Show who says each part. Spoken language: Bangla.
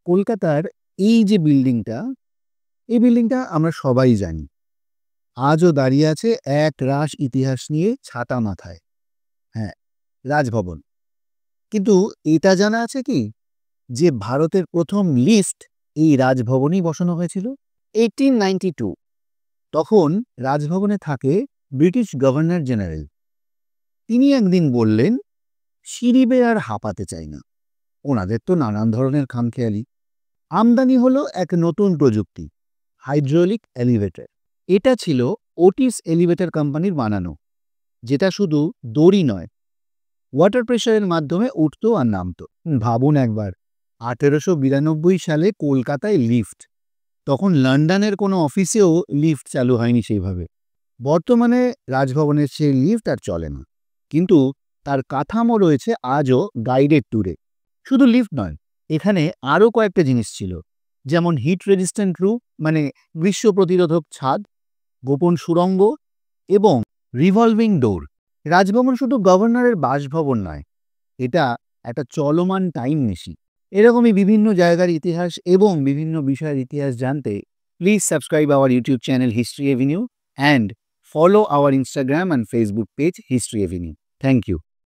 Speaker 1: কলকাতার এই যে বিল্ডিংটা, এই বিল্ডিংটা আমরা সবাই জানি। আজও দাঁড়িয়ে আছে এক রাশ ইতিহাস নিয়ে ছাতা মাথায়। হ্যাঁ, রাজভবন। কিন্তু এটা জানা আছে কি যে ভারতের প্রথম লিস্ট এই রাজভবনেই বসানো হয়েছিল 1892। তখন রাজভবনে থাকে ব্রিটিশ গভর্নর জেনারেল। তিনি একদিন বললেন, সিঁড়ি বেয়ে আর হাঁপাতে চাই না। ওনাদের তো নানান ধরনের খামখেয়ালি। আমদানি হলো এক নতুন প্রযুক্তি, হাইড্রোলিক এলিভেটর। এটা ছিল ওটিস এলিভেটর কোম্পানির বানানো, যেটা শুধু দড়ি নয়, ওয়াটার প্রেশারের মাধ্যমে উঠতো আর নামতো। ভাবুন একবার, 1892 সালে কলকাতায় লিফট। তখন লন্ডনের কোনো অফিসেও লিফট চালু হয়নি সেইভাবে। বর্তমানে রাজভবনের সেই লিফট আর চলে না, কিন্তু তার কাঠামো রয়েছে আজও গাইডেড ট্যুরে। শুধু লিফট নয়, এখানে আরও কয়েকটা জিনিস ছিল, যেমন হিট রেজিস্ট্যান্ট রুফ, মানে গ্রীষ্ম প্রতিরোধক ছাদ, গোপন সুড়ঙ্গ এবং রিভলভিং ডোর। রাজভবন শুধু গভর্নরের বাসভবন নয়, এটা একটা চলমান টাইম মেশিন। এরকমই বিভিন্ন জায়গার ইতিহাস এবং বিভিন্ন বিষয়ের ইতিহাস জানতে please subscribe our YouTube channel history Avenue and follow our Instagram and Facebook page History Avenue. Thank you.